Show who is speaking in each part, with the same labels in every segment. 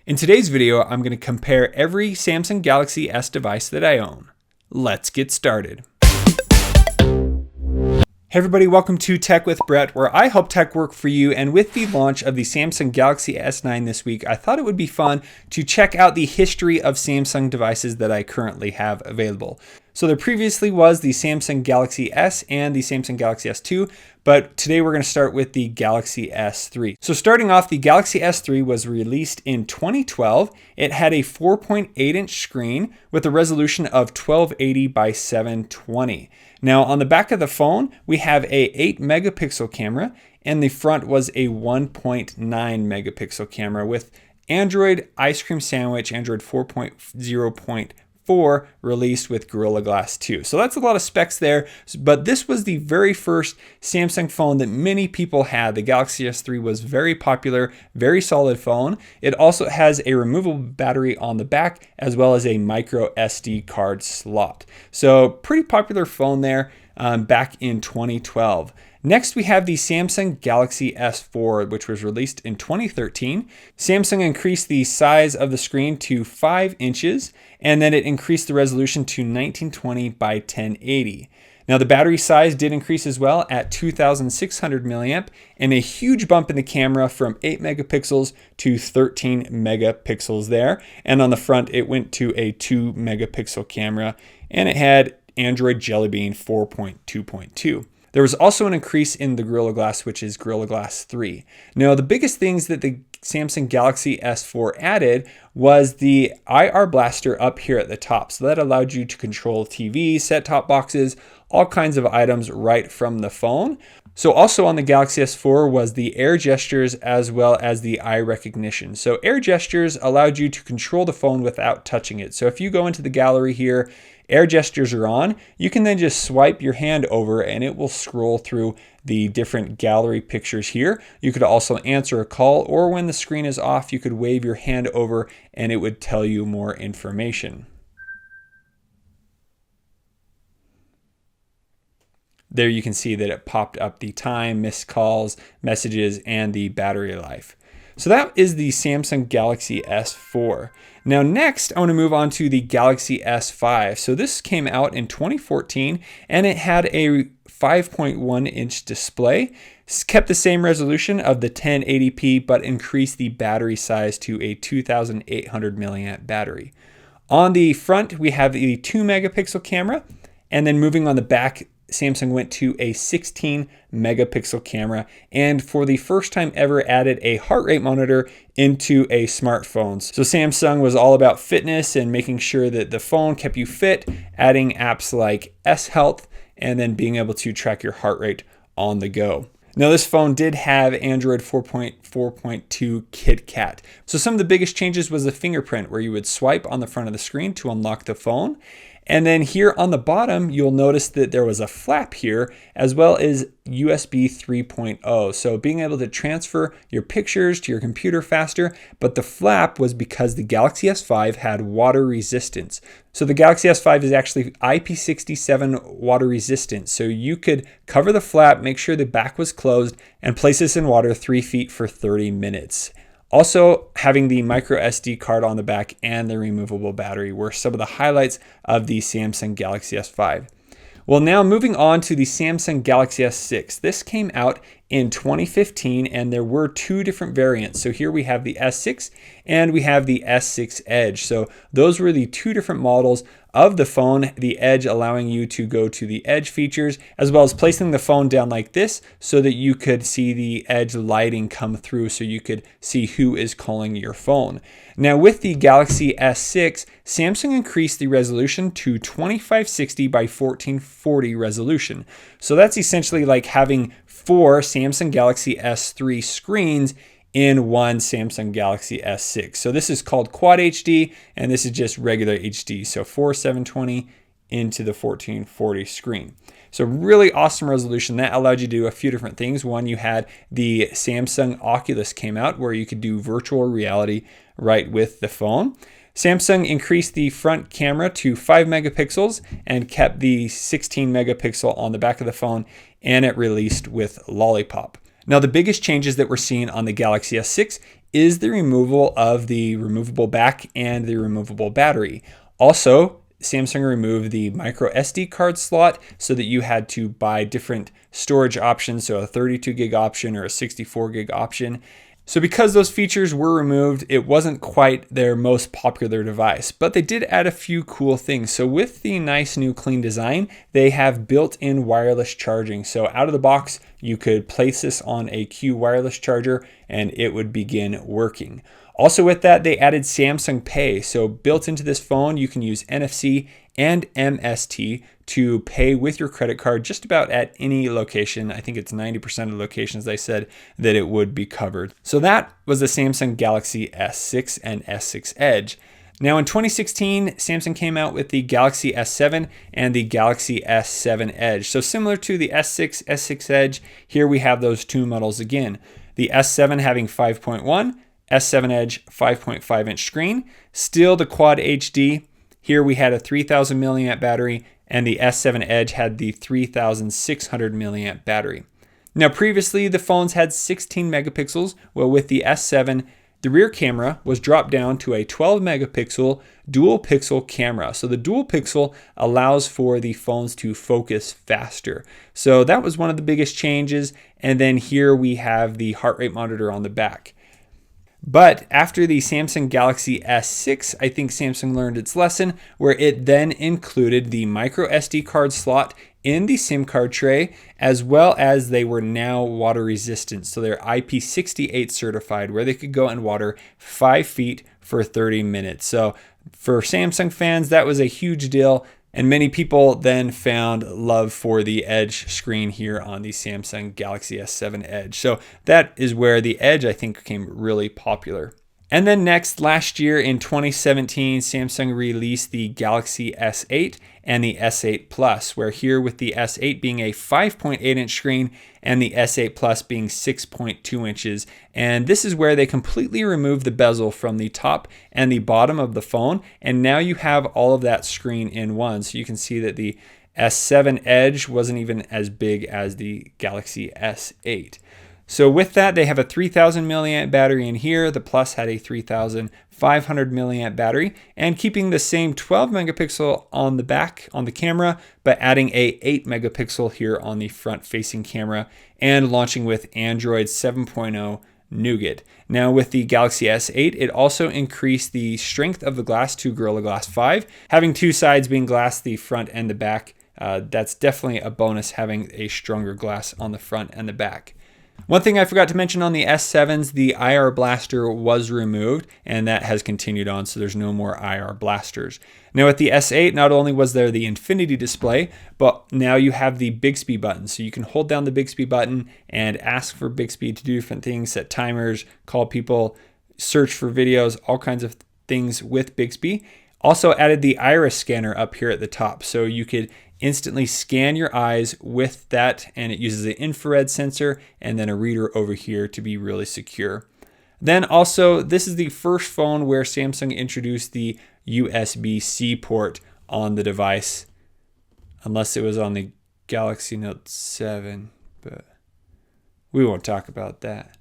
Speaker 1: In today's video, I'm going to compare every Samsung Galaxy S device that I own. Let's get started. Hey everybody, welcome to Tech with Brett, where I help tech work for you. And with the launch of the Samsung Galaxy S9 this week, I thought it would be fun to check out the history of Samsung devices that I currently have available. So there previously was the Samsung Galaxy S and the Samsung Galaxy S2, but today we're going to start with the Galaxy S3. So starting off, the Galaxy S3 was released in 2012. It had a 4.8-inch screen with a resolution of 1280 by 720. Now on the back of the phone, we have a 8-megapixel camera, and the front was a 1.9-megapixel camera with Android Ice Cream Sandwich, Android 4.0.4 released with Gorilla Glass 2. So that's a lot of specs there, but this was the very first Samsung phone that many people had. The Galaxy S3 was very popular, very solid phone. It also has a removable battery on the back as well as a micro SD card slot. So pretty popular phone there back in 2012. Next, we have the Samsung Galaxy S4, which was released in 2013. Samsung increased the size of the screen to 5 inches, and then it increased the resolution to 1920 by 1080. Now, the battery size did increase as well at 2,600 milliamp, and a huge bump in the camera from 8 megapixels to 13 megapixels there. And on the front, it went to a 2 megapixel camera, and it had Android Jelly Bean 4.2.2. There was also an increase in the Gorilla Glass, which is Gorilla Glass 3. Now, the biggest things that the Samsung Galaxy S4 added was the IR blaster up here at the top. So that allowed you to control TV, set-top boxes, all kinds of items right from the phone. So also on the Galaxy S4 was the air gestures as well as the eye recognition. So air gestures allowed you to control the phone without touching it. So if you go into the gallery here, air gestures are on, you can then just swipe your hand over and it will scroll through the different gallery pictures here. You could also answer a call, or when the screen is off, you could wave your hand over and it would tell you more information. There you can see that it popped up the time, missed calls, messages, and the battery life. So that is the Samsung Galaxy S4. Now next, I want to move on to the Galaxy S5. So this came out in 2014, and it had a 5.1-inch display. It's kept the same resolution of the 1080p, but increased the battery size to a 2,800 milliamp battery. On the front, we have the 2-megapixel camera, and then moving on the back, Samsung went to a 16 megapixel camera, and for the first time ever added a heart rate monitor into a smartphone. So Samsung was all about fitness and making sure that the phone kept you fit, adding apps like S Health, and then being able to track your heart rate on the go. Now this phone did have Android 4.4.2 KitKat. So some of the biggest changes was the fingerprint, where you would swipe on the front of the screen to unlock the phone. And then here on the bottom, you'll notice that there was a flap here, as well as USB 3.0. So being able to transfer your pictures to your computer faster, but the flap was because the Galaxy S5 had water resistance. So the Galaxy S5 is actually IP67 water resistant. So you could cover the flap, make sure the back was closed, and place this in water 3 feet for 30 minutes. Also, having the micro SD card on the back and the removable battery were some of the highlights of the Samsung Galaxy S5. Well, now moving on to the Samsung Galaxy S6. This came out in 2015, and there were 2 different variants. So here we have the S6 and we have the S6 Edge. So those were the 2 different models of the phone, the Edge allowing you to go to the Edge features, as well as placing the phone down like this so that you could see the Edge lighting come through, so you could see who is calling your phone. Now with the Galaxy S6, Samsung increased the resolution to 2560 by 1440 resolution. So that's essentially like having 4 Samsung Galaxy S3 screens in one Samsung Galaxy S6. So this is called Quad HD, and this is just regular HD. So 4720 into the 1440 screen. So really awesome resolution. That allowed you to do a few different things. One, you had the Samsung Oculus came out, where you could do virtual reality right with the phone. Samsung increased the front camera to 5 megapixels and kept the 16 megapixel on the back of the phone, and it released with Lollipop. Now, the biggest changes that we're seeing on the Galaxy S6 is the removal of the removable back and the removable battery. Also, Samsung removed the micro SD card slot so that you had to buy different storage options, so a 32 gig option or a 64 gig option. So because those features were removed, it wasn't quite their most popular device, but they did add a few cool things. So with the nice new clean design, they have built-in wireless charging. So out of the box, you could place this on a Qi wireless charger and it would begin working. Also with that, they added Samsung Pay. So built into this phone, you can use NFC and MST to pay with your credit card just about at any location. I think it's 90% of locations they said that it would be covered. So that was the Samsung Galaxy S6 and S6 Edge. Now in 2016, Samsung came out with the Galaxy S7 and the Galaxy S7 Edge. So similar to the S6, S6 Edge, here we have those two models again. The S7 having 5.1, S7 Edge 5.5 inch screen, still the Quad HD. Here we had a 3000 milliamp battery and the S7 Edge had the 3600 milliamp battery. Now previously the phones had 16 megapixels. Well, with the S7, the rear camera was dropped down to a 12 megapixel dual pixel camera. So the dual pixel allows for the phones to focus faster. So that was one of the biggest changes. And then here we have the heart rate monitor on the back. But after the Samsung Galaxy S6, I think Samsung learned its lesson, where it then included the micro SD card slot in the SIM card tray, as well as they were now water resistant. So they're IP68 certified, where they could go in water 5 feet for 30 minutes. So for Samsung fans, that was a huge deal. And many people then found love for the Edge screen here on the Samsung Galaxy S7 Edge. So that is where the Edge, I think, became really popular. And then next, last year in 2017, Samsung released the Galaxy S8 and the S8 Plus, where here with the S8 being a 5.8 inch screen and the S8 Plus being 6.2 inches. And this is where they completely removed the bezel from the top and the bottom of the phone. And now you have all of that screen in one. So you can see that the S7 Edge wasn't even as big as the Galaxy S8. So with that, they have a 3000 milliamp battery in here. The Plus had a 3500 milliamp battery, and keeping the same 12 megapixel on the back on the camera, but adding a 8 megapixel here on the front facing camera, and launching with Android 7.0 Nougat. Now with the Galaxy S8, it also increased the strength of the glass to Gorilla Glass 5, having two sides being glass, the front and the back. That's definitely a bonus, having a stronger glass on the front and the back. One thing I forgot to mention on the S7s, the IR blaster was removed, and that has continued on, so there's no more IR blasters. Now with the S8, not only was there the infinity display, but now you have the Bixby button. So you can hold down the Bixby button and ask for Bixby to do different things, set timers, call people, search for videos, all kinds of things with Bixby. Also added the iris scanner up here at the top, so you could instantly scan your eyes with that, and it uses an infrared sensor and then a reader over here to be really secure. Then also, this is the first phone where Samsung introduced the USB-C port on the device, unless it was on the Galaxy Note 7, but we won't talk about that.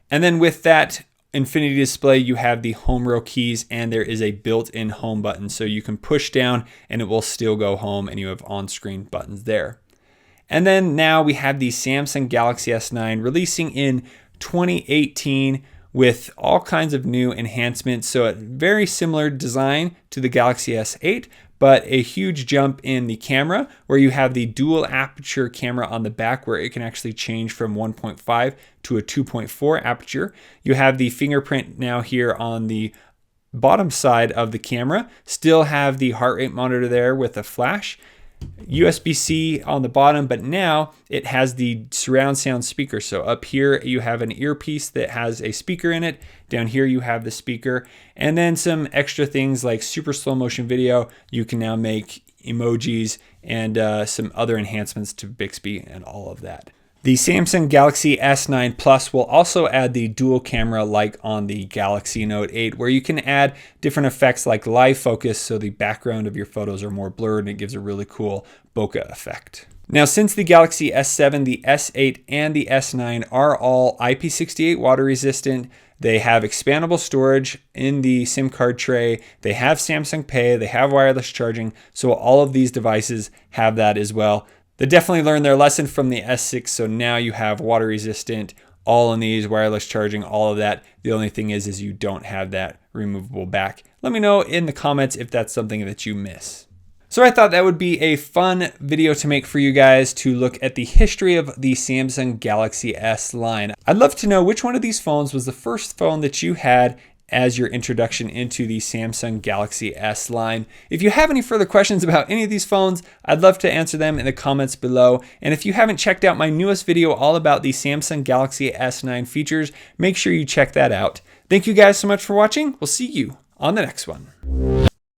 Speaker 1: And then with that infinity display, you have the home row keys, and there is a built-in home button, so you can push down and it will still go home, and you have on-screen buttons there. And then now we have the Samsung Galaxy S9 releasing in 2018 with all kinds of new enhancements. So a very similar design to the Galaxy S8, but a huge jump in the camera, where you have the dual aperture camera on the back, where it can actually change from 1.5 to a 2.4 aperture. You have the fingerprint now here on the bottom side of the camera, still have the heart rate monitor there with a flash, USB-C on the bottom, but now it has the surround sound speaker. So up here you have an earpiece that has a speaker in it. Down here you have the speaker, and then some extra things like super slow motion video. You can now make emojis and some other enhancements to Bixby and all of that. The Samsung Galaxy S9 Plus will also add the dual camera like on the Galaxy Note 8, where you can add different effects like live focus, so the background of your photos are more blurred and it gives a really cool bokeh effect. Now, since the Galaxy S7, the S8, and the S9 are all IP68 water resistant, They have expandable storage in the SIM card tray. They have Samsung Pay. They have wireless charging. So all of these devices have that as well. They definitely learned their lesson from the S6. So now you have water resistant, all in these, wireless charging, all of that. The only thing is you don't have that removable back. Let me know in the comments if that's something that you miss. So I thought that would be a fun video to make for you guys to look at the history of the Samsung Galaxy S line. I'd love to know which one of these phones was the first phone that you had as your introduction into the Samsung Galaxy S line. If you have any further questions about any of these phones, I'd love to answer them in the comments below. And if you haven't checked out my newest video all about the Samsung Galaxy S9 features, make sure you check that out. Thank you guys so much for watching. We'll see you on the next one.